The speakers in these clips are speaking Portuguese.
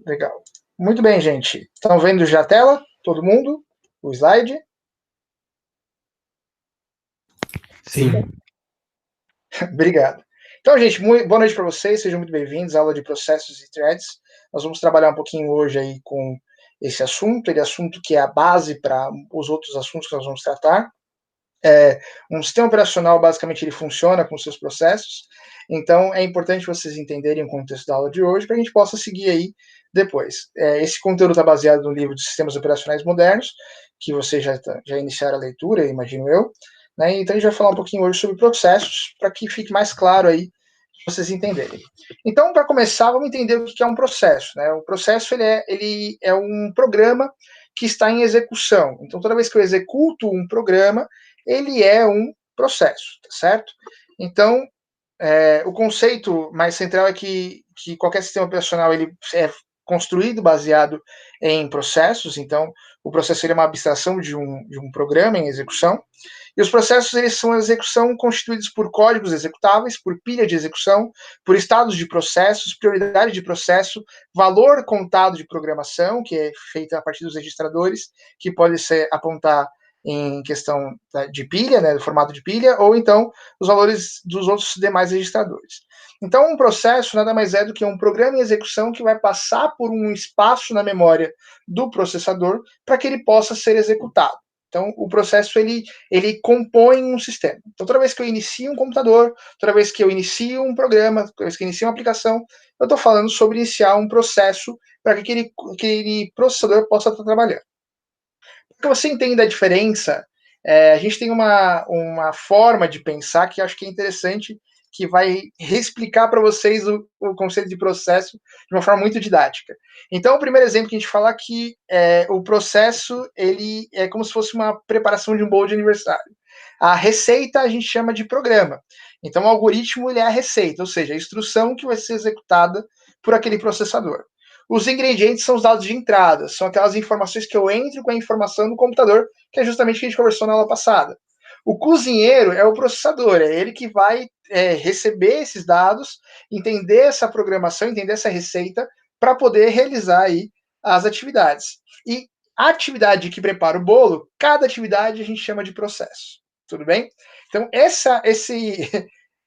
Legal. Muito bem, gente. Estão vendo já a tela? Todo mundo? O slide? Sim. Obrigado. Então, gente, boa noite para vocês. Sejam muito bem-vindos à aula de processos e threads. Nós vamos trabalhar um pouquinho hoje aí com esse assunto, assunto que é a base para os outros assuntos que nós vamos tratar. Um sistema operacional, basicamente, ele funciona com seus processos, então é importante vocês entenderem o contexto da aula de hoje para a gente possa seguir aí depois. Esse conteúdo está baseado no livro de Sistemas Operacionais Modernos, que vocês já iniciaram a leitura, imagino eu, né? Então a gente vai falar um pouquinho hoje sobre processos, para que fique mais claro aí, para vocês entenderem. Então, para começar, vamos entender o que é um processo, né? O processo ele é um programa que está em execução. Então, toda vez que eu executo um programa, ele é um processo, tá certo? Então, o conceito mais central é que qualquer sistema operacional ele é construído baseado em processos, então o processo é uma abstração de um programa em execução, e os processos eles são a execução constituídos por códigos executáveis, por pilha de execução, por estados de processos, prioridade de processo, valor contado de programação, que é feita a partir dos registradores, que pode ser apontar em questão de pilha, né, do formato de pilha, ou então os valores dos outros demais registradores. Então, um processo nada mais é do que um programa em execução que vai passar por um espaço na memória do processador para que ele possa ser executado. Então, o processo ele compõe um sistema. Então, toda vez que eu inicio um computador, toda vez que eu inicio um programa, toda vez que eu inicio uma aplicação, eu estou falando sobre iniciar um processo para que aquele processador possa estar trabalhando. Para que você entenda a diferença, a gente tem uma forma de pensar que eu acho que é interessante, que vai reexplicar para vocês o conceito de processo de uma forma muito didática. Então, o primeiro exemplo que a gente fala aqui o processo ele é como se fosse uma preparação de um bolo de aniversário. A receita a gente chama de programa. Então, o algoritmo ele é a receita, ou seja, a instrução que vai ser executada por aquele processador. Os ingredientes são os dados de entrada, são aquelas informações que eu entro com a informação no computador, que é justamente o que a gente conversou na aula passada. O cozinheiro é o processador, é ele que vai receber esses dados, entender essa programação, entender essa receita, para poder realizar aí as atividades. E a atividade que prepara o bolo, cada atividade a gente chama de processo. Tudo bem? Então,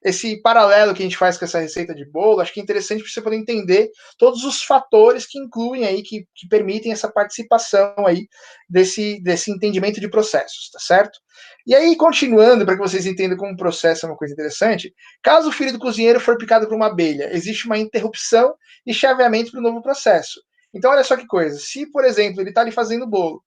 esse paralelo que a gente faz com essa receita de bolo, acho que é interessante para você poder entender todos os fatores que incluem aí, que permitem essa participação aí desse entendimento de processos, tá certo? E aí, continuando, para que vocês entendam como o processo é uma coisa interessante, caso o filho do cozinheiro for picado por uma abelha, existe uma interrupção e chaveamento para o novo processo. Então, olha só que coisa, se, por exemplo, ele está ali fazendo o bolo,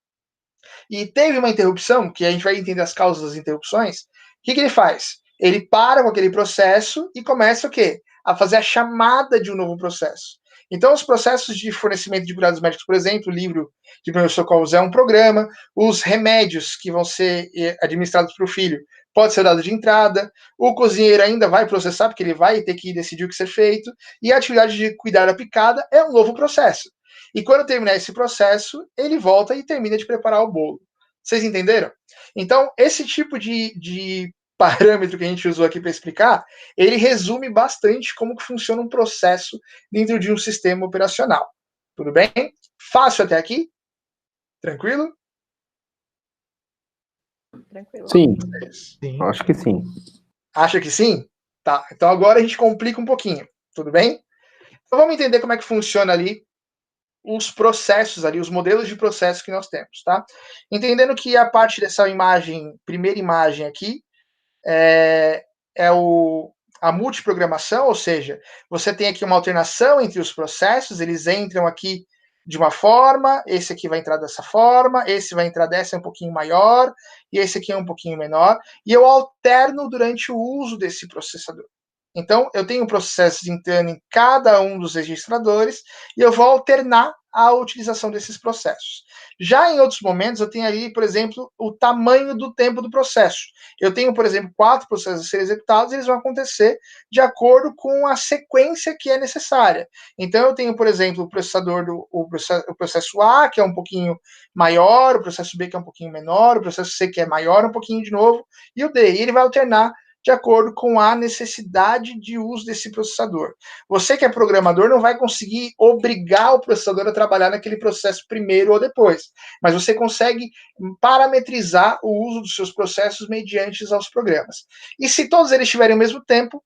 e teve uma interrupção, que a gente vai entender as causas das interrupções, o que ele faz? Ele para com aquele processo e começa o quê? A fazer a chamada de um novo processo. Então, os processos de fornecimento de cuidados médicos, por exemplo, o livro de primeiros socorros é um programa, os remédios que vão ser administrados para o filho pode ser dado de entrada, o cozinheiro ainda vai processar, porque ele vai ter que decidir o que ser feito, e a atividade de cuidar da picada é um novo processo. E quando terminar esse processo, ele volta e termina de preparar o bolo. Vocês entenderam? Então, esse tipo de parâmetro que a gente usou aqui para explicar, ele resume bastante como que funciona um processo dentro de um sistema operacional. Tudo bem? Fácil até aqui? Tranquilo? Tranquilo. Sim, Acho que sim. Acha que sim? Tá. Então agora a gente complica um pouquinho. Tudo bem? Então vamos entender como é que funciona ali os processos ali, os modelos de processo que nós temos, tá? Entendendo que a parte dessa imagem, primeira imagem aqui, é a multiprogramação, ou seja, você tem aqui uma alternação entre os processos, eles entram aqui de uma forma, esse aqui vai entrar dessa forma, esse vai entrar dessa, é um pouquinho maior, e esse aqui é um pouquinho menor, e eu alterno durante o uso desse processador. Então, eu tenho processos entrando em cada um dos registradores e eu vou alternar a utilização desses processos. Já em outros momentos, eu tenho ali, por exemplo, o tamanho do tempo do processo. Eu tenho, por exemplo, 4 processos a serem executados e eles vão acontecer de acordo com a sequência que é necessária. Então, eu tenho, por exemplo, o processo A, que é um pouquinho maior, o processo B, que é um pouquinho menor, o processo C, que é maior um pouquinho de novo, e o D. E ele vai alternar de acordo com a necessidade de uso desse processador. Você que é programador não vai conseguir obrigar o processador a trabalhar naquele processo primeiro ou depois, mas você consegue parametrizar o uso dos seus processos mediante aos programas. E se todos eles tiverem o mesmo tempo,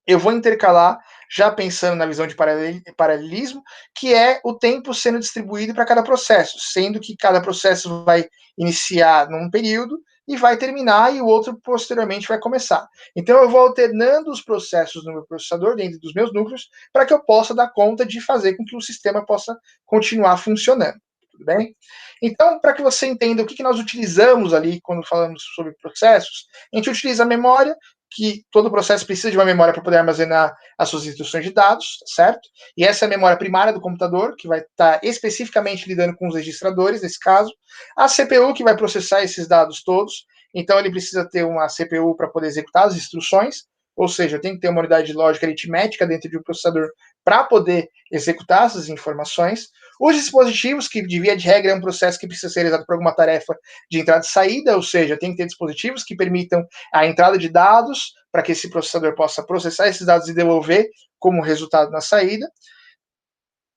eu vou intercalar, já pensando na visão de paralelismo, que é o tempo sendo distribuído para cada processo, sendo que cada processo vai iniciar num período e vai terminar, e o outro posteriormente vai começar. Então eu vou alternando os processos no meu processador, dentro dos meus núcleos, para que eu possa dar conta de fazer com que o sistema possa continuar funcionando. Tudo bem? Então, para que você entenda o que nós utilizamos ali quando falamos sobre processos, a gente utiliza a memória, que todo processo precisa de uma memória para poder armazenar as suas instruções de dados, certo? E essa é a memória primária do computador, que vai estar especificamente lidando com os registradores, nesse caso. A CPU, que vai processar esses dados todos. Então, ele precisa ter uma CPU para poder executar as instruções, ou seja, tem que ter uma unidade de lógica aritmética dentro de um processador para poder executar essas informações. Os dispositivos, que de via de regra é um processo que precisa ser realizado por alguma tarefa de entrada e saída, ou seja, tem que ter dispositivos que permitam a entrada de dados para que esse processador possa processar esses dados e devolver como resultado na saída,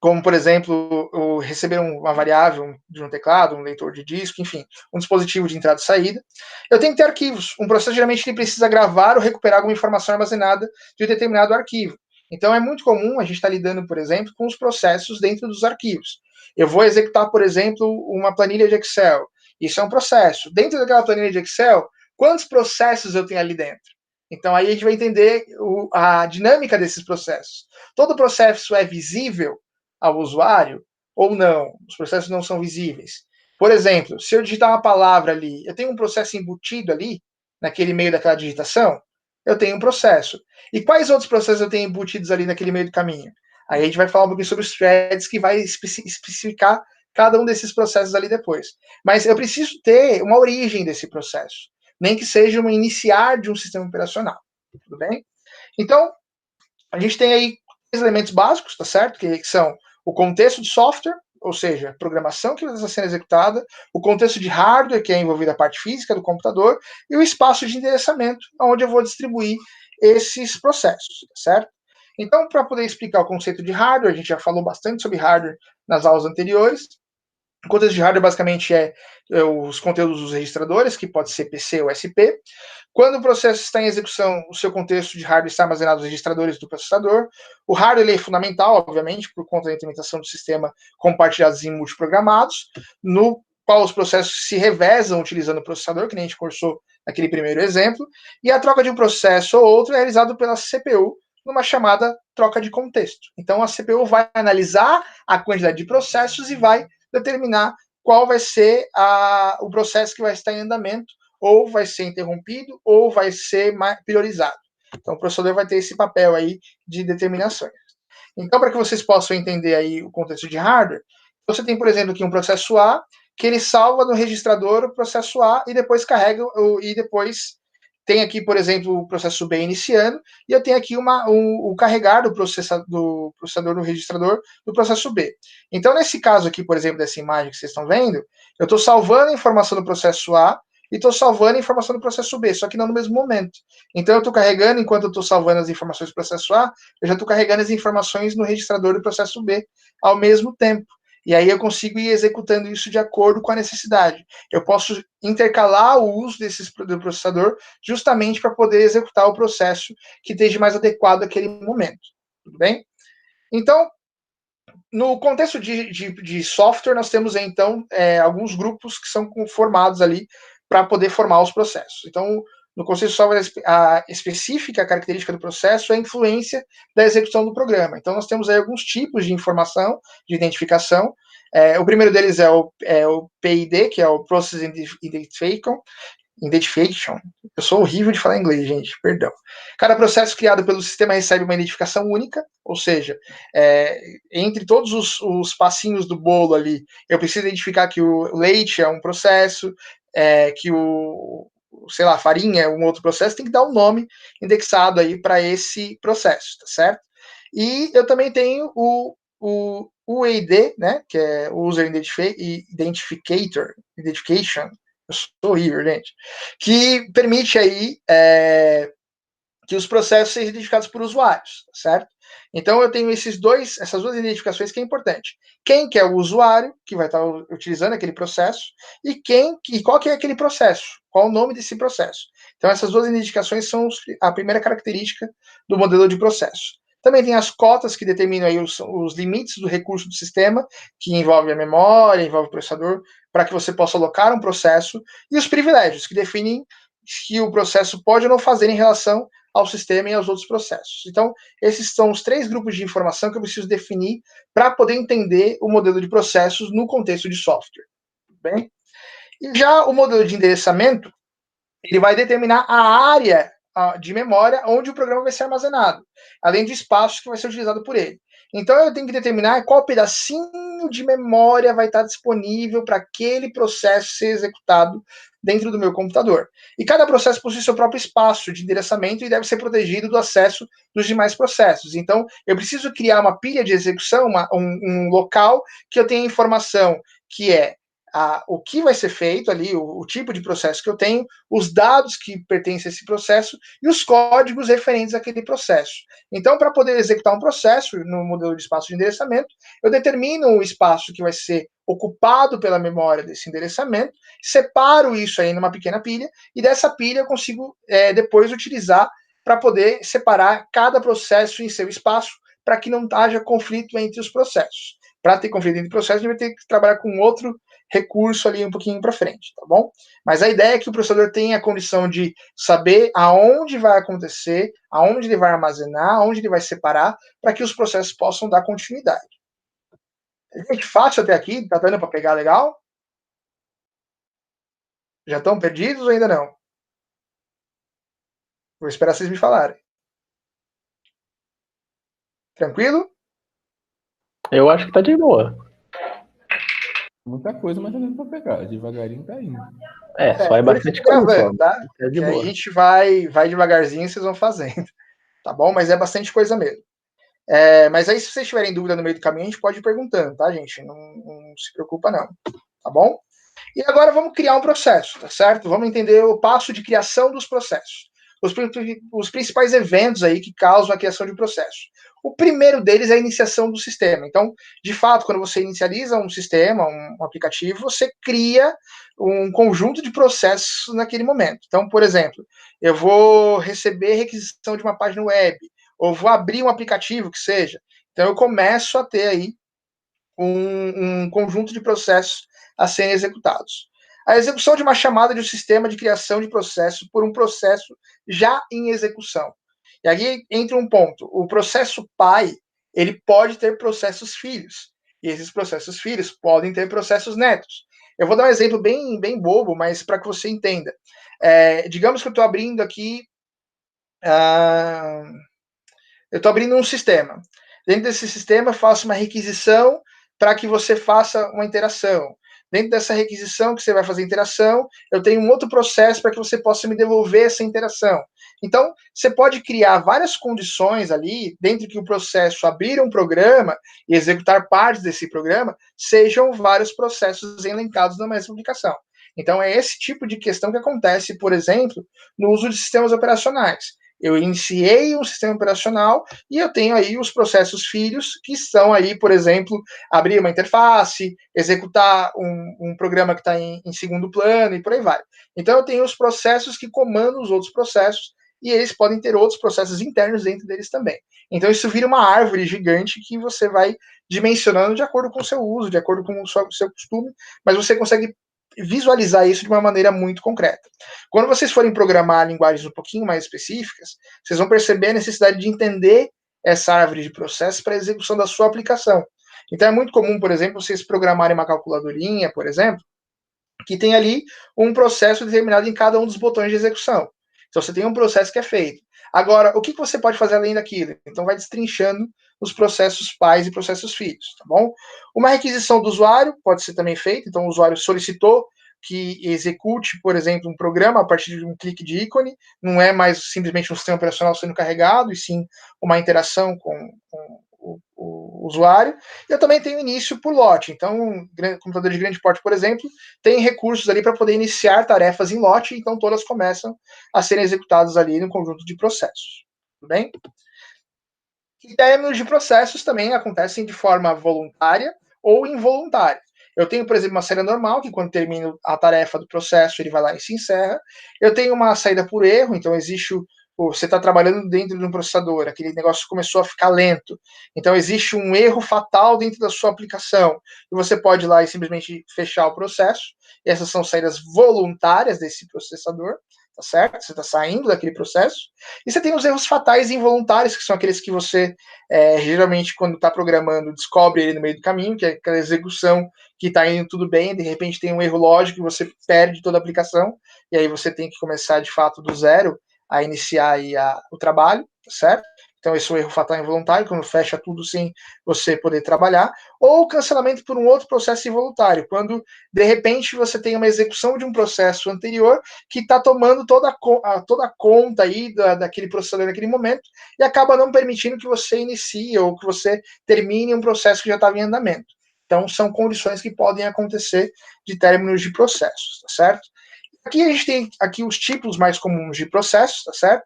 como, por exemplo, receber uma variável de um teclado, um leitor de disco, enfim, um dispositivo de entrada e saída. Eu tenho que ter arquivos. Um processo, geralmente, ele precisa gravar ou recuperar alguma informação armazenada de um determinado arquivo. Então, é muito comum a gente estar lidando, por exemplo, com os processos dentro dos arquivos. Eu vou executar, por exemplo, uma planilha de Excel. Isso é um processo. Dentro daquela planilha de Excel, quantos processos eu tenho ali dentro? Então, aí a gente vai entender a dinâmica desses processos. Todo processo é visível ao usuário ou não? Os processos não são visíveis. Por exemplo, se eu digitar uma palavra ali, eu tenho um processo embutido ali, naquele meio daquela digitação? Eu tenho um processo. E quais outros processos eu tenho embutidos ali naquele meio do caminho? Aí a gente vai falar um pouquinho sobre os threads, que vai especificar cada um desses processos ali depois. Mas eu preciso ter uma origem desse processo, nem que seja um iniciar de um sistema operacional. Tudo bem? Então, a gente tem aí três elementos básicos, tá certo? Que são o contexto de software, ou seja, a programação que está sendo executada, o contexto de hardware, que é envolvido a parte física do computador, e o espaço de endereçamento, onde eu vou distribuir esses processos, tá certo? Então, para poder explicar o conceito de hardware, a gente já falou bastante sobre hardware nas aulas anteriores. O contexto de hardware basicamente é os conteúdos dos registradores, que pode ser PC ou SP. Quando o processo está em execução, o seu contexto de hardware está armazenado nos registradores do processador. O hardware é fundamental, obviamente, por conta da implementação do sistema compartilhados em multiprogramados, no qual os processos se revezam utilizando o processador, que nem a gente cursou naquele primeiro exemplo, e a troca de um processo ou outro é realizada pela CPU, numa chamada troca de contexto. Então, a CPU vai analisar a quantidade de processos e vai determinar qual vai ser o processo que vai estar em andamento, ou vai ser interrompido, ou vai ser priorizado. Então, o processador vai ter esse papel aí de determinações. Então, para que vocês possam entender aí o contexto de hardware, você tem, por exemplo, aqui um processo A, que ele salva no registrador o processo A e depois carrega, e depois tem aqui, por exemplo, o processo B iniciando, e eu tenho aqui o carregar do processador no registrador do processo B. Então, nesse caso aqui, por exemplo, dessa imagem que vocês estão vendo, eu estou salvando a informação do processo A e estou salvando a informação do processo B, só que não no mesmo momento. Então, eu estou carregando, enquanto eu estou salvando as informações do processo A, eu já estou carregando as informações no registrador do processo B ao mesmo tempo. E aí eu consigo ir executando isso de acordo com a necessidade. Eu posso intercalar o uso do processador justamente para poder executar o processo que esteja mais adequado àquele momento. Tudo bem? Então, no contexto de software, nós temos, então, alguns grupos que são formados ali para poder formar os processos. Então, no contexto de software, a específica característica do processo é a influência da execução do programa. Então, nós temos aí alguns tipos de informação, de identificação. O primeiro deles é o PID, que é o Process Identification. Eu sou horrível de falar inglês, gente, perdão. Cada processo criado pelo sistema recebe uma identificação única, ou seja, entre todos os passinhos do bolo ali, eu preciso identificar que o leite é um processo, que a farinha é um outro processo, tem que dar um nome indexado aí para esse processo, tá certo? E eu também tenho o UID, né, que é o User Identification, eu sou horrível, gente, que permite aí que os processos sejam identificados por usuários, certo? Então, eu tenho essas duas identificações que é importante. Quem que é o usuário que vai estar utilizando aquele processo e qual que é aquele processo, qual o nome desse processo. Então, essas duas identificações são a primeira característica do modelo de processo. Também tem as cotas que determinam aí os limites do recurso do sistema, que envolve a memória, envolve o processador, para que você possa alocar um processo, e os privilégios, que definem que o processo pode ou não fazer em relação ao sistema e aos outros processos. Então, esses são os 3 grupos de informação que eu preciso definir para poder entender o modelo de processos no contexto de software. Bem? E já o modelo de endereçamento, ele vai determinar a área de memória onde o programa vai ser armazenado, além do espaço que vai ser utilizado por ele. Então, eu tenho que determinar qual pedacinho de memória vai estar disponível para aquele processo ser executado dentro do meu computador. E cada processo possui seu próprio espaço de endereçamento e deve ser protegido do acesso dos demais processos. Então, eu preciso criar uma pilha de execução, um local que eu tenha informação que é o que vai ser feito ali, o tipo de processo que eu tenho, os dados que pertencem a esse processo e os códigos referentes àquele processo. Então, para poder executar um processo no modelo de espaço de endereçamento, eu determino o espaço que vai ser ocupado pela memória desse endereçamento, separo isso aí numa pequena pilha, e dessa pilha eu consigo depois utilizar para poder separar cada processo em seu espaço, para que não haja conflito entre os processos. Para ter conflito entre processos, a gente vai ter que trabalhar com outro recurso ali um pouquinho para frente, tá bom? Mas a ideia é que o processador tenha a condição de saber aonde vai acontecer, aonde ele vai armazenar, aonde ele vai separar, para que os processos possam dar continuidade. Gente, fácil até aqui? Tá dando para pegar legal? Já estão perdidos ou ainda não? Vou esperar vocês me falarem. Tranquilo? Eu acho que tá de boa. Muita coisa, mas tá dando pra pegar. Devagarinho tá indo. Só é bastante coisa, gravando, tá? É de que boa. a gente vai devagarzinho e vocês vão fazendo. Tá bom? Mas é bastante coisa mesmo. Mas aí, se vocês tiverem dúvida no meio do caminho, a gente pode ir perguntando, tá, gente? Não se preocupa, não. Tá bom? E agora vamos criar um processo, tá certo? Vamos entender o passo de criação dos processos. Os principais eventos aí que causam a criação de um processo. O primeiro deles é a iniciação do sistema. Então, de fato, quando você inicializa um sistema, um aplicativo, você cria um conjunto de processos naquele momento. Então, por exemplo, eu vou receber requisição de uma página web, ou vou abrir um aplicativo, que seja. Então, eu começo a ter aí um conjunto de processos a serem executados. A execução de uma chamada de um sistema de criação de processo por um processo já em execução. E aqui entra um ponto. O processo pai, ele pode ter processos filhos. E esses processos filhos podem ter processos netos. Eu vou dar um exemplo bem bobo, mas para que você entenda. Digamos que eu estou abrindo aqui... eu estou abrindo um sistema. Dentro desse sistema, eu faço uma requisição para que você faça uma interação. Dentro dessa requisição que você vai fazer interação, eu tenho um outro processo para que você possa me devolver essa interação. Então, você pode criar várias condições ali, dentro que o processo abrir um programa e executar partes desse programa, sejam vários processos elencados na mesma aplicação. Então, é esse tipo de questão que acontece, por exemplo, no uso de sistemas operacionais. Eu iniciei um sistema operacional e eu tenho aí os processos filhos, que são aí, por exemplo, abrir uma interface, executar um programa que está em segundo plano e por aí vai. Então, eu tenho os processos que comandam os outros processos e eles podem ter outros processos internos dentro deles também. Então, isso vira uma árvore gigante que você vai dimensionando de acordo com o seu uso, de acordo com o seu costume, mas você consegue visualizar isso de uma maneira muito concreta. Quando vocês forem programar linguagens um pouquinho mais específicas, vocês vão perceber a necessidade de entender essa árvore de processos para a execução da sua aplicação. Então é muito comum, por exemplo, vocês programarem uma calculadorinha, por exemplo, que tem ali um processo determinado em cada um dos botões de execução. Então você tem um processo que é feito. Agora, o que você pode fazer além daquilo? Então vai destrinchando os processos pais e processos filhos, tá bom? Uma requisição do usuário pode ser também feita, então o usuário solicitou que execute, por exemplo, um programa a partir de um clique de ícone, não é mais simplesmente um sistema operacional sendo carregado, e sim uma interação com o usuário. Eu também tenho início por lote. Então, computador de grande porte, por exemplo, tem recursos ali para poder iniciar tarefas em lote, então todas começam a serem executadas ali no conjunto de processos. Tudo bem? E términos de processos também acontecem de forma voluntária ou involuntária. Eu tenho, por exemplo, uma saída normal, que quando termino a tarefa do processo, ele vai lá e se encerra. Eu tenho uma saída por erro, então existe você está trabalhando dentro de um processador, aquele negócio começou a ficar lento. Então existe um erro fatal dentro da sua aplicação. E você pode ir lá e simplesmente fechar o processo. E essas são saídas voluntárias desse processador, tá certo? Você está saindo daquele processo. E você tem os erros fatais e involuntários, que são aqueles que você, geralmente, quando está programando, descobre ele no meio do caminho, que é aquela execução que está indo tudo bem, de repente tem um erro lógico e você perde toda a aplicação, e aí você tem que começar, de fato, do zero a iniciar aí o trabalho, tá certo? Então, esse é o erro fatal involuntário, quando fecha tudo sem você poder trabalhar, ou cancelamento por um outro processo involuntário, quando, de repente, você tem uma execução de um processo anterior que está tomando toda a conta aí daquele processador naquele momento e acaba não permitindo que você inicie ou que você termine um processo que já estava em andamento. Então, são condições que podem acontecer de términos de processos, tá certo? Aqui a gente tem aqui os tipos mais comuns de processos, tá certo?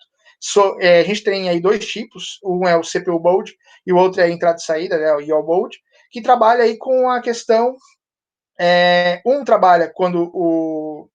A gente tem aí dois tipos, um é o CPU boot e o outro é a entrada e saída, né, o IO boot, que trabalha aí com a questão, um trabalha quando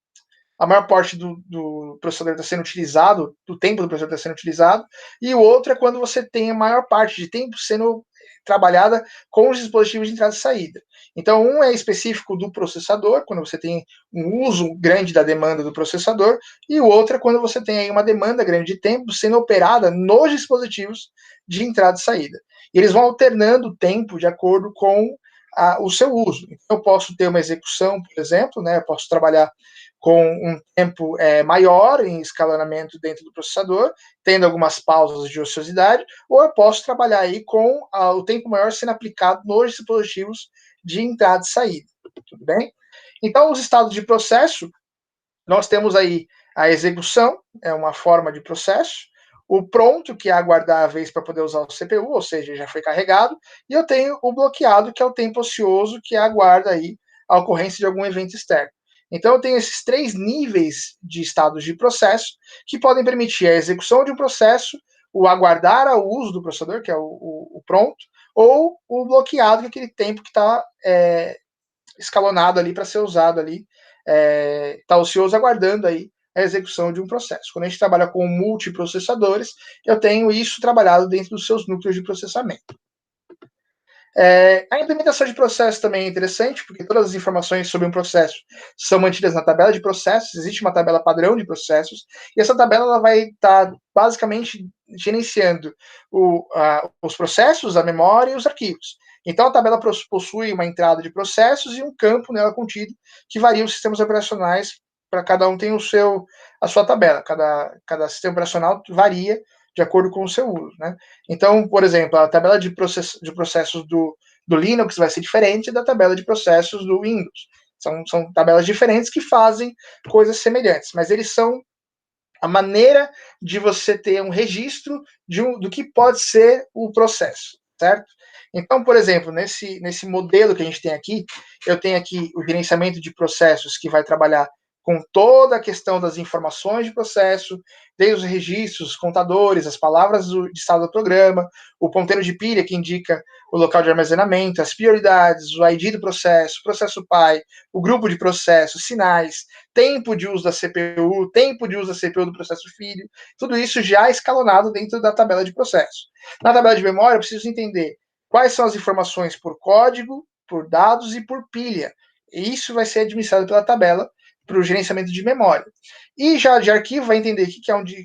a maior parte do processador está sendo utilizado, do tempo do processador está sendo utilizado, e o outro é quando você tem a maior parte de tempo sendo trabalhada com os dispositivos de entrada e saída. Então, um é específico do processador, quando você tem um uso grande da demanda do processador, e o outro é quando você tem aí uma demanda grande de tempo sendo operada nos dispositivos de entrada e saída. E eles vão alternando o tempo de acordo com o seu uso. Então, eu posso ter uma execução, por exemplo, né, eu posso trabalhar com um tempo maior em escalonamento dentro do processador, tendo algumas pausas de ociosidade, ou eu posso trabalhar aí com o tempo maior sendo aplicado nos dispositivos de entrada e saída. Tudo bem? Então, os estados de processo, nós temos aí a execução, é uma forma de processo, o pronto, que é aguardar a vez para poder usar o CPU, ou seja, já foi carregado, e eu tenho o bloqueado, que é o tempo ocioso, que aguarda aí a ocorrência de algum evento externo. Então, eu tenho esses três níveis de estados de processo que podem permitir a execução de um processo, o aguardar ao uso do processador, que é o pronto, ou o bloqueado, que é aquele tempo que está escalonado ali para ser usado ali, está ocioso aguardando aí a execução de um processo. Quando a gente trabalha com multiprocessadores, eu tenho isso trabalhado dentro dos seus núcleos de processamento. A implementação de processo também é interessante, porque todas as informações sobre um processo são mantidas na tabela de processos, existe uma tabela padrão de processos, e essa tabela ela vai estar basicamente gerenciando os processos, a memória e os arquivos. Então, a tabela possui uma entrada de processos e um campo nela contido, que varia os sistemas operacionais, para cada um tem a sua tabela, cada sistema operacional varia de acordo com o seu uso, né? Então, por exemplo, a tabela de processos do Linux vai ser diferente da tabela de processos do Windows. São tabelas diferentes que fazem coisas semelhantes, mas eles são a maneira de você ter um registro do que pode ser o processo, certo? Então, por exemplo, nesse modelo que a gente tem aqui, eu tenho aqui o gerenciamento de processos, que vai trabalhar com toda a questão das informações de processo, desde os registros, os contadores, as palavras de estado do programa, o ponteiro de pilha, que indica o local de armazenamento, as prioridades, o ID do processo, processo pai, o grupo de processos, sinais, tempo de uso da CPU, tempo de uso da CPU do processo filho, tudo isso já escalonado dentro da tabela de processo. Na tabela de memória, eu preciso entender quais são as informações por código, por dados e por pilha. E isso vai ser administrado pela tabela para o gerenciamento de memória. E já de arquivo vai entender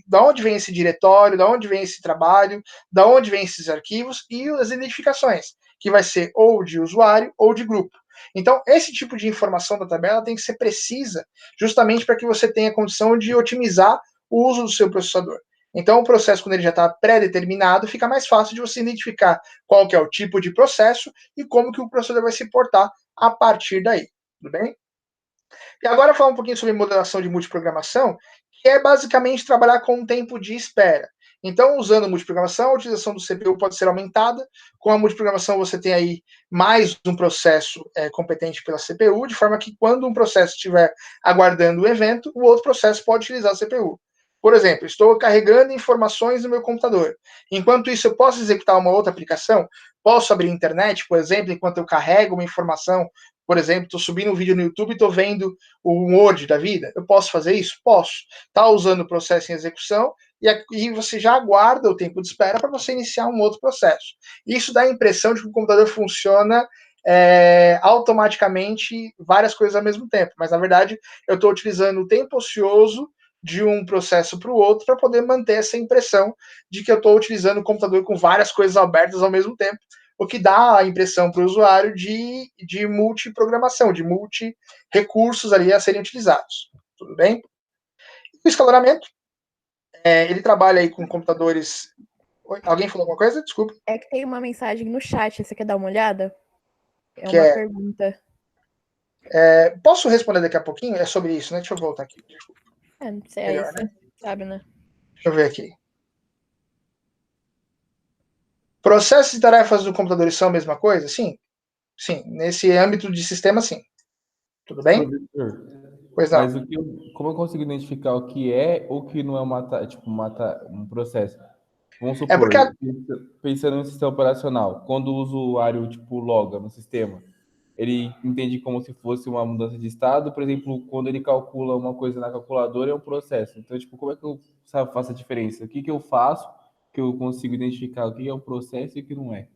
da onde vem esse diretório, da onde vem esse trabalho, da onde vem esses arquivos e as identificações, que vai ser ou de usuário ou de grupo. Então, esse tipo de informação da tabela tem que ser precisa, justamente para que você tenha condição de otimizar o uso do seu processador. Então, o processo, quando ele já está pré-determinado, fica mais fácil de você identificar qual que é o tipo de processo e como que o processador vai se portar a partir daí. Tudo bem? E agora falar um pouquinho sobre modelação de multiprogramação, que é basicamente trabalhar com um tempo de espera. Então, usando multiprogramação, a utilização do CPU pode ser aumentada. Com a multiprogramação, você tem aí mais um processo competente pela CPU, de forma que quando um processo estiver aguardando o evento, o outro processo pode utilizar a CPU. Por exemplo, estou carregando informações no meu computador. Enquanto isso, eu posso executar uma outra aplicação? Posso abrir a internet, por exemplo, enquanto eu carrego uma informação. Por exemplo, estou subindo um vídeo no YouTube e estou vendo o Word da vida. Eu posso fazer isso? Posso. Está usando o processo em execução e você já aguarda o tempo de espera para você iniciar um outro processo. Isso dá a impressão de que o computador funciona automaticamente várias coisas ao mesmo tempo. Mas, na verdade, eu estou utilizando o tempo ocioso de um processo para o outro para poder manter essa impressão de que eu estou utilizando o computador com várias coisas abertas ao mesmo tempo, o que dá a impressão para o usuário de multiprogramação, de multi-recursos ali a serem utilizados. Tudo bem? O escalonamento, ele trabalha aí com computadores... Oi, alguém falou alguma coisa? Desculpa. É que tem uma mensagem no chat, você quer dar uma olhada? É Que uma pergunta. Posso responder daqui a pouquinho? É sobre isso, né? Deixa eu voltar aqui. Não sei, Melhor, aí você sabe, né? Deixa eu ver aqui. Processos e tarefas do computador são a mesma coisa? Sim. Sim. Nesse âmbito de sistema, sim. Tudo bem? Professor, Pois não. mas como eu consigo identificar o que é ou que não é um processo? Vamos supor, porque pensando no sistema operacional, quando o usuário loga no sistema, ele entende como se fosse uma mudança de estado, por exemplo, quando ele calcula uma coisa na calculadora, é um processo. Então, como é que eu faço a diferença? O que eu faço que eu consigo identificar o que é um processo e o que não é?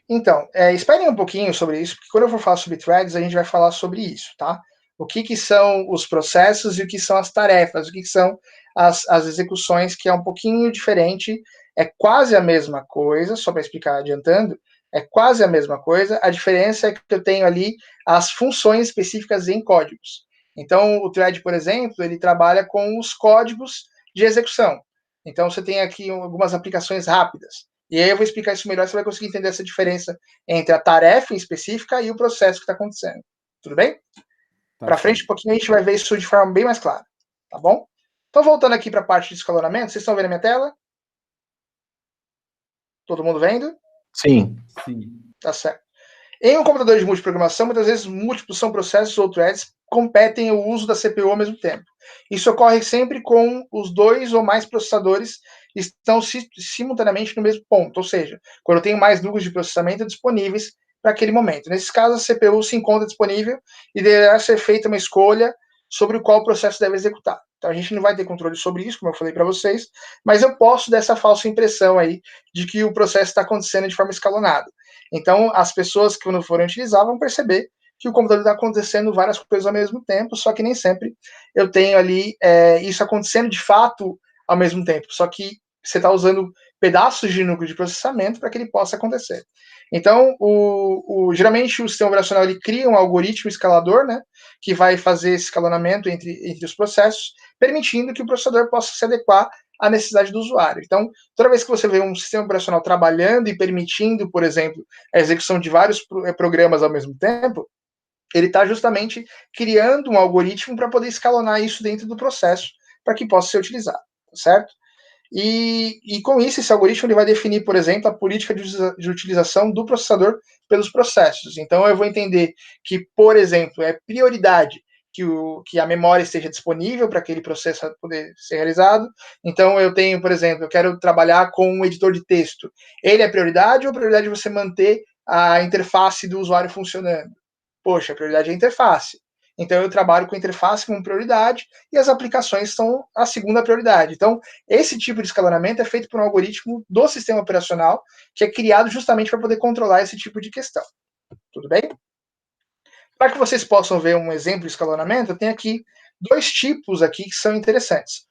Então, esperem um pouquinho sobre isso, porque quando eu for falar sobre threads, a gente vai falar sobre isso, tá? O que são os processos e o que são as tarefas, o que são as execuções, que é um pouquinho diferente, é quase a mesma coisa, só para explicar adiantando, é quase a mesma coisa, a diferença é que eu tenho ali as funções específicas em códigos. Então, o thread, por exemplo, ele trabalha com os códigos de execução. Então, você tem aqui algumas aplicações rápidas. E aí eu vou explicar isso melhor, você vai conseguir entender essa diferença entre a tarefa em específica e o processo que está acontecendo. Tudo bem? Para frente um pouquinho a gente vai ver isso de forma bem mais clara. Tá bom? Então, voltando aqui para a parte de escalonamento, vocês estão vendo a minha tela? Todo mundo vendo? Sim. Sim. Tá certo. Em um computador de multiprogramação, muitas vezes múltiplos são processos ou threads competem o uso da CPU ao mesmo tempo. Isso ocorre sempre com os dois ou mais processadores estão simultaneamente no mesmo ponto, ou seja, quando eu tenho mais núcleos de processamento disponíveis para aquele momento. Nesses casos, a CPU se encontra disponível e deverá ser feita uma escolha sobre o qual o processo deve executar. Então a gente não vai ter controle sobre isso, como eu falei para vocês, mas eu posso dar essa falsa impressão aí de que o processo está acontecendo de forma escalonada. Então, as pessoas que quando forem utilizar vão perceber que o computador está acontecendo várias coisas ao mesmo tempo, só que nem sempre eu tenho ali isso acontecendo de fato ao mesmo tempo. Só que você está usando pedaços de núcleo de processamento para que ele possa acontecer. Então, geralmente o sistema operacional ele cria um algoritmo escalador, né, que vai fazer esse escalonamento entre os processos, permitindo que o processador possa se adequar à necessidade do usuário. Então, toda vez que você vê um sistema operacional trabalhando e permitindo, por exemplo, a execução de vários programas ao mesmo tempo, ele está justamente criando um algoritmo para poder escalonar isso dentro do processo para que possa ser utilizado, certo? E com isso, esse algoritmo ele vai definir, por exemplo, a política de utilização do processador pelos processos. Então, eu vou entender que, por exemplo, é prioridade que a memória esteja disponível para aquele processo poder ser realizado. Então, eu tenho, por exemplo, eu quero trabalhar com um editor de texto. Ele é prioridade ou prioridade é você manter a interface do usuário funcionando? Poxa, a prioridade é a interface. Então, eu trabalho com a interface como prioridade e as aplicações são a segunda prioridade. Então, esse tipo de escalonamento é feito por um algoritmo do sistema operacional que é criado justamente para poder controlar esse tipo de questão. Tudo bem? Para que vocês possam ver um exemplo de escalonamento, eu tenho aqui dois tipos aqui que são interessantes.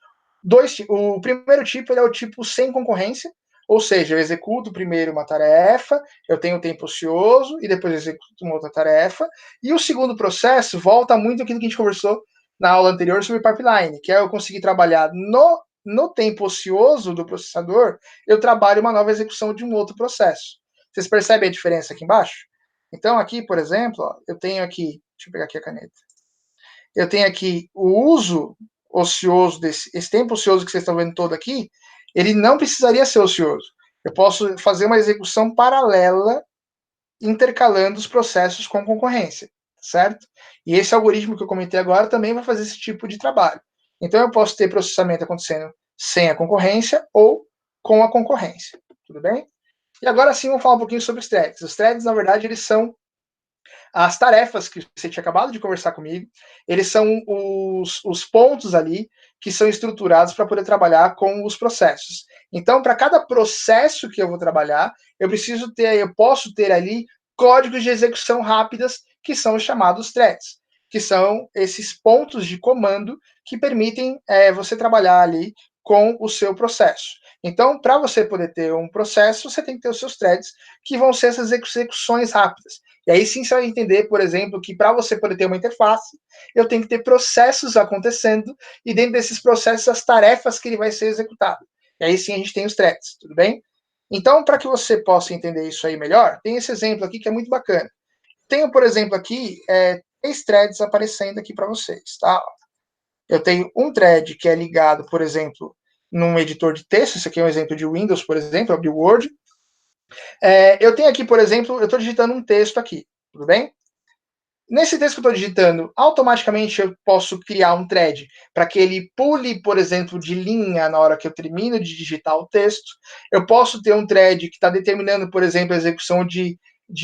O primeiro tipo é o tipo sem concorrência, ou seja, eu executo primeiro uma tarefa, eu tenho tempo ocioso e depois eu executo uma outra tarefa. E o segundo processo volta muito aquilo que a gente conversou na aula anterior sobre pipeline, que é eu conseguir trabalhar no tempo ocioso do processador, eu trabalho uma nova execução de um outro processo. Vocês percebem a diferença aqui embaixo? Então, aqui, por exemplo, ó, eu tenho aqui, deixa eu pegar aqui a caneta. Eu tenho aqui o uso ocioso esse tempo ocioso que vocês estão vendo todo aqui, ele não precisaria ser ocioso. Eu posso fazer uma execução paralela, intercalando os processos com concorrência, certo? E esse algoritmo que eu comentei agora também vai fazer esse tipo de trabalho. Então, eu posso ter processamento acontecendo sem a concorrência ou com a concorrência, tudo bem? E agora sim, vamos falar um pouquinho sobre os threads. Os threads, na verdade, eles são as tarefas que você tinha acabado de conversar comigo, eles são os pontos ali que são estruturados para poder trabalhar com os processos. Então, para cada processo que eu vou trabalhar, eu posso ter ali códigos de execução rápidas, que são os chamados threads, que são esses pontos de comando que permitem você trabalhar ali com o seu processo. Então, para você poder ter um processo, você tem que ter os seus threads, que vão ser essas execuções rápidas. E aí sim você vai entender, por exemplo, que para você poder ter uma interface, eu tenho que ter processos acontecendo, e dentro desses processos, as tarefas que ele vai ser executado. E aí sim a gente tem os threads, tudo bem? Então, para que você possa entender isso aí melhor, tem esse exemplo aqui que é muito bacana. Tenho, por exemplo, aqui 3 threads aparecendo aqui para vocês, tá? Eu tenho um thread que é ligado, por exemplo, num editor de texto. Isso aqui é um exemplo de Windows, por exemplo, abrir o Word. Eu tenho aqui, por exemplo, eu estou digitando um texto aqui, tudo bem? Nesse texto que eu estou digitando, automaticamente eu posso criar um thread para que ele pule, por exemplo, de linha na hora que eu termino de digitar o texto. Eu posso ter um thread que está determinando, por exemplo, a execução de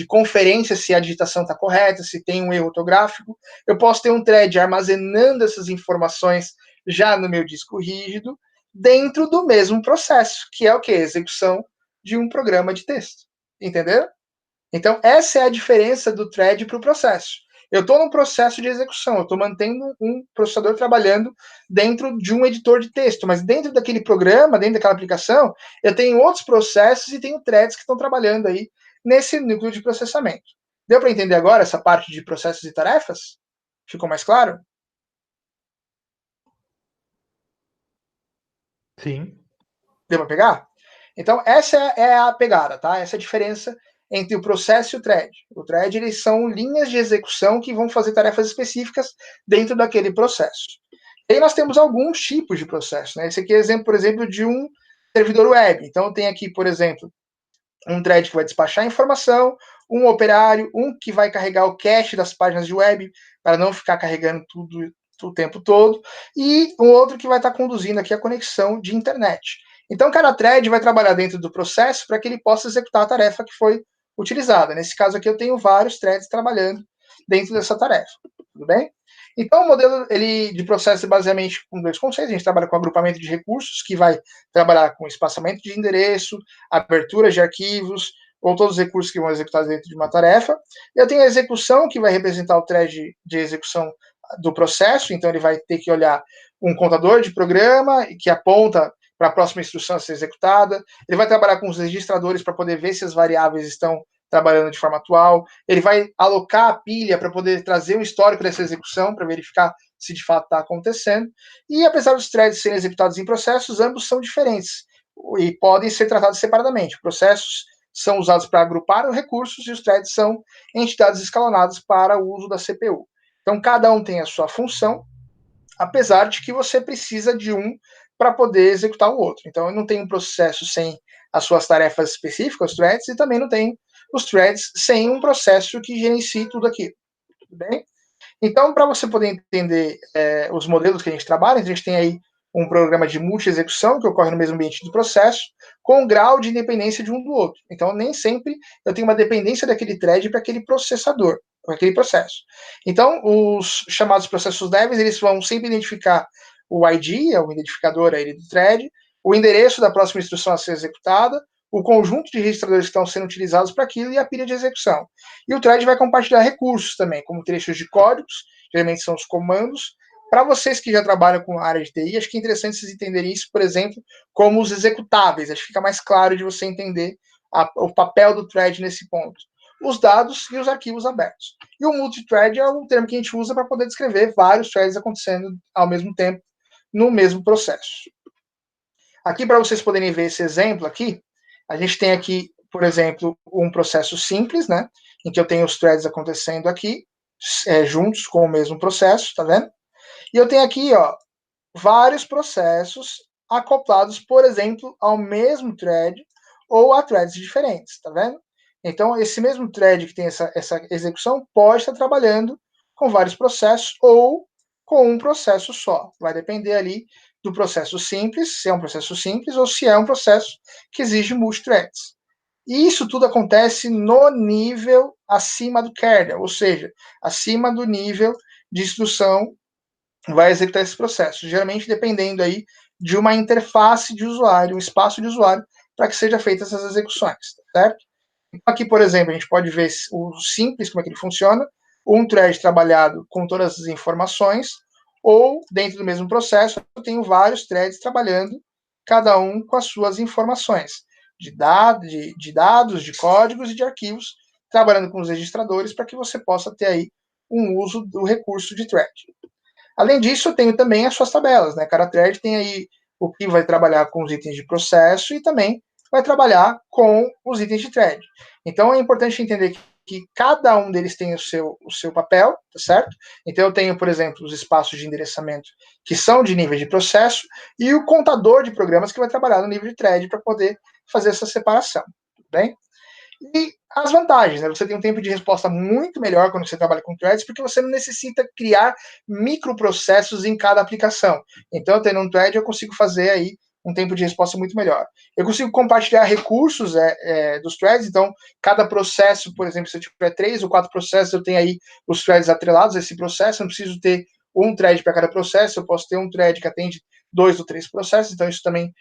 conferência, se a digitação está correta, se tem um erro ortográfico. Eu posso ter um thread armazenando essas informações já no meu disco rígido, dentro do mesmo processo, que é o quê? Execução de um programa de texto. Entendeu? Então, essa é a diferença do thread para o processo. Eu estou num processo de execução, eu estou mantendo um processador trabalhando dentro de um editor de texto, mas dentro daquele programa, dentro daquela aplicação, eu tenho outros processos e tenho threads que estão trabalhando aí nesse núcleo de processamento. Deu para entender agora essa parte de processos e tarefas? Ficou mais claro? Sim. Deu para pegar? Então, essa é a pegada, tá? Essa é a diferença entre o processo e o thread. O thread, eles são linhas de execução que vão fazer tarefas específicas dentro daquele processo. E aí nós temos alguns tipos de processo, né? Esse aqui é exemplo, por exemplo, de um servidor web. Então, tem aqui, por exemplo, um thread que vai despachar informação, um operário, um que vai carregar o cache das páginas de web, para não ficar carregando tudo o tempo todo, e um outro que vai estar conduzindo aqui a conexão de internet. Então, cada thread vai trabalhar dentro do processo para que ele possa executar a tarefa que foi utilizada. Nesse caso aqui, eu tenho vários threads trabalhando dentro dessa tarefa. Tudo bem? Então, o modelo de processo é basicamente com 2 conceitos. A gente trabalha com agrupamento de recursos, que vai trabalhar com espaçamento de endereço, abertura de arquivos, ou todos os recursos que vão executar dentro de uma tarefa. Eu tenho a execução, que vai representar o thread de execução do processo. Então, ele vai ter que olhar um contador de programa que aponta para a próxima instrução a ser executada. Ele vai trabalhar com os registradores para poder ver se as variáveis estão trabalhando de forma atual. Ele vai alocar a pilha para poder trazer um histórico dessa execução, para verificar se de fato está acontecendo. E apesar dos threads serem executados em processos, ambos são diferentes e podem ser tratados separadamente. Processos são usados para agrupar os recursos e os threads são entidades escalonadas para o uso da CPU. Então, cada um tem a sua função, apesar de que você precisa de um para poder executar o outro. Então, eu não tenho um processo sem as suas tarefas específicas, os threads, e também não tenho os threads sem um processo que gerencie tudo aquilo. Tudo bem? Então, para você poder entender os modelos que a gente trabalha, a gente tem aí um programa de multi-execução que ocorre no mesmo ambiente do processo, com um grau de independência de um do outro. Então, nem sempre eu tenho uma dependência daquele thread para aquele processador, para aquele processo. Então, os chamados processos leves, eles vão sempre identificar o ID, é o identificador aí do thread, o endereço da próxima instrução a ser executada, o conjunto de registradores que estão sendo utilizados para aquilo e a pilha de execução. E o thread vai compartilhar recursos também, como trechos de códigos, geralmente são os comandos. Para vocês que já trabalham com a área de TI, acho que é interessante vocês entenderem isso, por exemplo, como os executáveis. Acho que fica mais claro de você entender o papel do thread nesse ponto. Os dados e os arquivos abertos. E o multithread é um termo que a gente usa para poder descrever vários threads acontecendo ao mesmo tempo no mesmo processo. Aqui, para vocês poderem ver esse exemplo aqui, a gente tem aqui, por exemplo, um processo simples, né? Em que eu tenho os threads acontecendo aqui, juntos com o mesmo processo, tá vendo? E eu tenho aqui, ó, vários processos acoplados, por exemplo, ao mesmo thread ou a threads diferentes, tá vendo? Então, esse mesmo thread que tem essa execução pode estar trabalhando com vários processos ou com um processo só. Vai depender ali do processo simples, se é um processo simples ou se é um processo que exige multithreads. E isso tudo acontece no nível acima do kernel, ou seja, acima do nível de instrução vai executar esse processo, geralmente dependendo aí de uma interface de usuário, um espaço de usuário, para que sejam feitas essas execuções, certo? Então, aqui, por exemplo, a gente pode ver o simples, como é que ele funciona, um thread trabalhado com todas as informações, ou dentro do mesmo processo, eu tenho vários threads trabalhando, cada um com as suas informações de dados, de códigos e de arquivos, trabalhando com os registradores para que você possa ter aí um uso do recurso de thread. Além disso, eu tenho também as suas tabelas, né? Cada thread tem aí o que vai trabalhar com os itens de processo e também vai trabalhar com os itens de thread. Então é importante entender que cada um deles tem o seu papel, tá certo? Então eu tenho, por exemplo, os espaços de endereçamento que são de nível de processo e o contador de programas que vai trabalhar no nível de thread para poder fazer essa separação, tudo bem? E as vantagens, né? Você tem um tempo de resposta muito melhor quando você trabalha com threads, porque você não necessita criar microprocessos em cada aplicação. Então, tendo um thread, eu consigo fazer aí um tempo de resposta muito melhor. Eu consigo compartilhar recursos dos threads, então, cada processo, por exemplo, se eu tiver 3 ou 4 processos, eu tenho aí os threads atrelados a esse processo, eu não preciso ter um thread para cada processo, eu posso ter um thread que atende 2 ou 3 processos, então isso também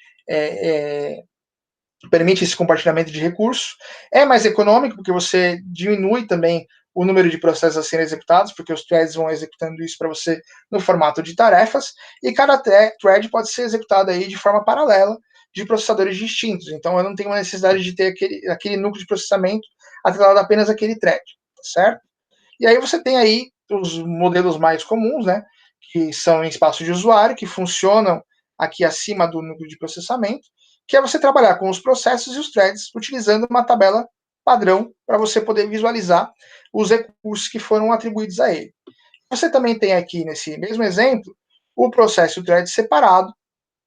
permite esse compartilhamento de recursos. É mais econômico, porque você diminui também o número de processos a serem executados, porque os threads vão executando isso para você no formato de tarefas, e cada thread pode ser executado aí de forma paralela de processadores distintos. Então, eu não tenho uma necessidade de ter aquele núcleo de processamento atrelado apenas àquele thread, tá certo? E aí você tem aí os modelos mais comuns, né, que são em espaço de usuário, que funcionam aqui acima do núcleo de processamento, que é você trabalhar com os processos e os threads utilizando uma tabela padrão para você poder visualizar os recursos que foram atribuídos a ele. Você também tem aqui, nesse mesmo exemplo, o processo e o thread separado,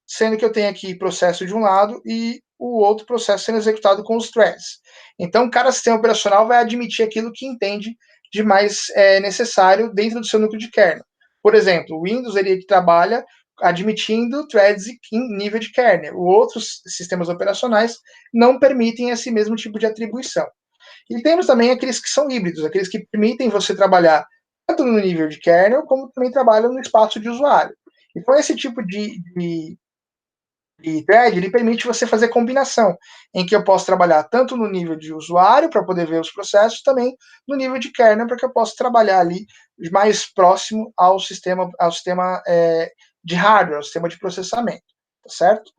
sendo que eu tenho aqui processo de um lado e o outro processo sendo executado com os threads. Então, cada sistema operacional vai admitir aquilo que entende de mais necessário dentro do seu núcleo de kernel. Por exemplo, o Windows ele trabalha admitindo threads em nível de kernel. Outros sistemas operacionais não permitem esse mesmo tipo de atribuição. E temos também aqueles que são híbridos, aqueles que permitem você trabalhar tanto no nível de kernel, como também trabalham no espaço de usuário. Então, esse tipo de thread, ele permite você fazer combinação, em que eu posso trabalhar tanto no nível de usuário, para poder ver os processos, também no nível de kernel, para que eu possa trabalhar ali mais próximo ao sistema de hardware, ao sistema de processamento, tá certo?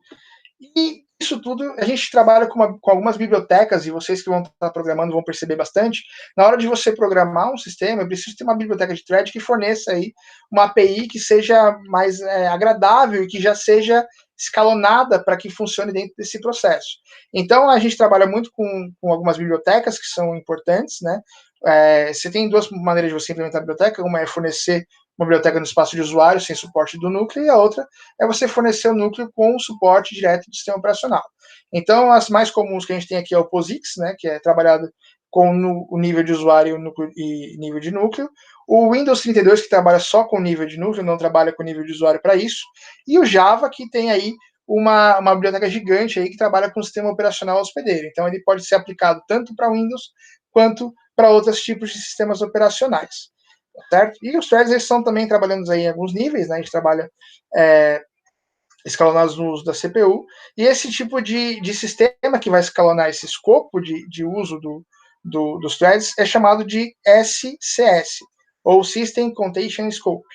E isso tudo a gente trabalha com algumas bibliotecas, e vocês que vão estar programando vão perceber bastante. Na hora de você programar um sistema, eu preciso ter uma biblioteca de thread que forneça aí uma API que seja mais agradável e que já seja escalonada para que funcione dentro desse processo. Então, a gente trabalha muito com algumas bibliotecas que são importantes, né? Você tem duas maneiras de você implementar a biblioteca. Uma é fornecer uma biblioteca no espaço de usuário sem suporte do núcleo, e a outra é você fornecer o núcleo com suporte direto do sistema operacional. Então, as mais comuns que a gente tem aqui é o POSIX, né, que é trabalhado com o nível de usuário e nível de núcleo. O Windows 32, que trabalha só com nível de núcleo, não trabalha com nível de usuário para isso. E o Java, que tem aí uma biblioteca gigante aí que trabalha com o sistema operacional hospedeiro. Então, ele pode ser aplicado tanto para Windows quanto para outros tipos de sistemas operacionais. Certo? E os threads eles estão também trabalhando aí em alguns níveis, né? A gente trabalha escalonados no uso da CPU, e esse tipo de sistema que vai escalonar esse escopo de uso dos threads é chamado de SCS, ou System Context Scope,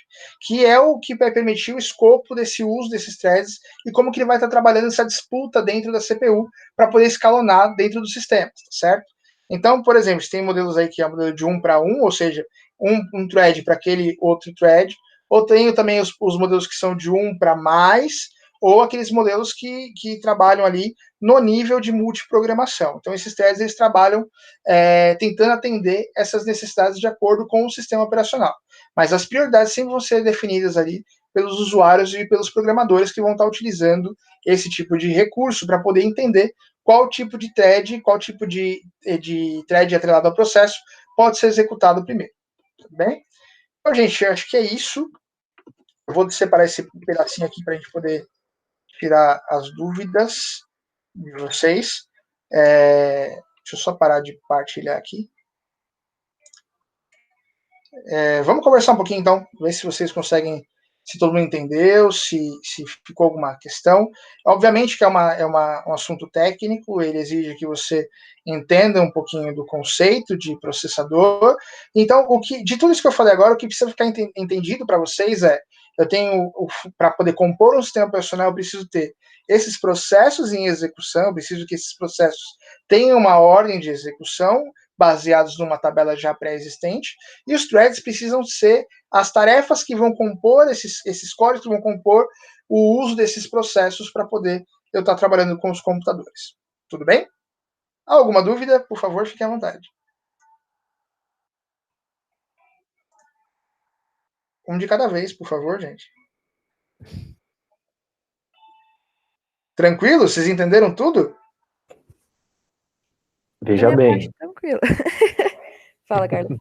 que é o que vai permitir o escopo desse uso desses threads e como que ele vai estar trabalhando essa disputa dentro da CPU para poder escalonar dentro do sistema, certo? Então, por exemplo, você tem modelos aí que é o modelo de 1 para 1, ou seja, um thread para aquele outro thread, ou tenho também os modelos que são de 1 para mais, ou aqueles modelos que trabalham ali no nível de multiprogramação. Então, esses threads eles trabalham tentando atender essas necessidades de acordo com o sistema operacional. Mas as prioridades sempre vão ser definidas ali pelos usuários e pelos programadores que vão estar utilizando esse tipo de recurso para poder entender qual tipo de thread, qual tipo de thread atrelado ao processo pode ser executado primeiro. Tudo bem? Então, gente, eu acho que é isso. Eu vou separar esse pedacinho aqui para a gente poder tirar as dúvidas de vocês. Deixa eu só parar de partilhar aqui. Vamos conversar um pouquinho, então, ver se vocês conseguem, se todo mundo entendeu, se ficou alguma questão. Obviamente que é um assunto técnico, ele exige que você entenda um pouquinho do conceito de processador. Então, de tudo isso que eu falei agora, o que precisa ficar entendido para vocês eu tenho, para poder compor um sistema operacional, eu preciso ter esses processos em execução, eu preciso que esses processos tenham uma ordem de execução, baseados numa tabela já pré-existente, e os threads precisam ser as tarefas que vão compor, esses códigos que vão compor o uso desses processos para poder eu estar trabalhando com os computadores. Tudo bem? Alguma dúvida? Por favor, fique à vontade. Um de cada vez, por favor, gente. Tranquilo? Vocês entenderam tudo? Veja bem. Tranquilo. Fala, Carlos.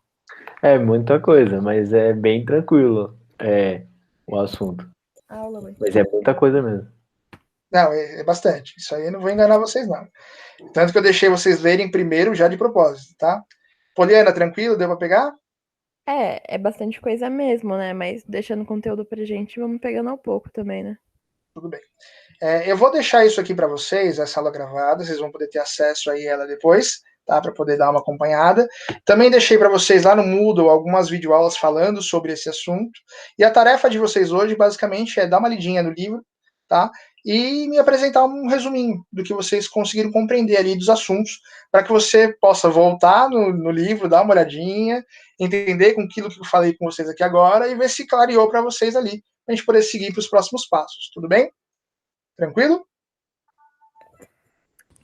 É muita coisa, mas é bem tranquilo o assunto. Aula, mãe. Mas é muita coisa mesmo. Não, é bastante. Isso aí eu não vou enganar vocês, não. Tanto que eu deixei vocês lerem primeiro já de propósito, tá? Poliana, tranquilo? Deu para pegar? É bastante coisa mesmo, né? Mas deixando conteúdo pra gente, vamos pegando ao pouco também, né? Tudo bem. Eu vou deixar isso aqui para vocês, essa aula gravada, vocês vão poder ter acesso aí ela depois, tá? Para poder dar uma acompanhada. Também deixei para vocês lá no Moodle algumas videoaulas falando sobre esse assunto. E a tarefa de vocês hoje, basicamente, é dar uma lidinha no livro, tá? E me apresentar um resuminho do que vocês conseguiram compreender ali dos assuntos, para que você possa voltar no livro, dar uma olhadinha, entender com aquilo que eu falei com vocês aqui agora e ver se clareou para vocês ali, para a gente poder seguir para os próximos passos. Tudo bem? Tranquilo?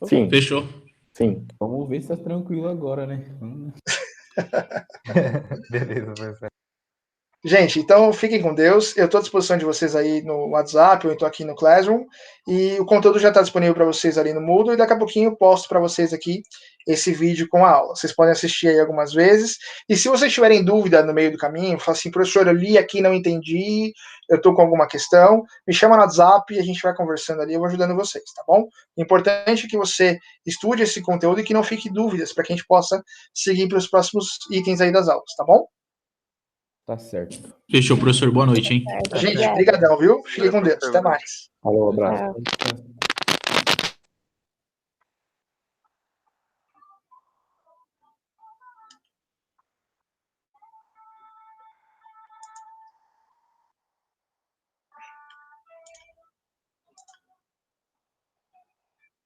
Sim. Fechou. Sim. Vamos ver se tá tranquilo agora, né? Beleza, professor. Gente, então fiquem com Deus. Eu estou à disposição de vocês aí no WhatsApp, ou estou aqui no Classroom. E o conteúdo já está disponível para vocês ali no Moodle. E daqui a pouquinho eu posto para vocês aqui esse vídeo com a aula. Vocês podem assistir aí algumas vezes. E se vocês tiverem dúvida no meio do caminho, fala assim, professor, eu li aqui, não entendi, eu estou com alguma questão, me chama no WhatsApp e a gente vai conversando ali, eu vou ajudando vocês, tá bom? O importante é que você estude esse conteúdo e que não fique dúvidas, para que a gente possa seguir para os próximos itens aí das aulas, tá bom? Tá certo. Fechou, professor. Boa noite, hein? Gente, brigadão, viu? Fiquem com Deus. Até mais. Falou, abraço. Tchau.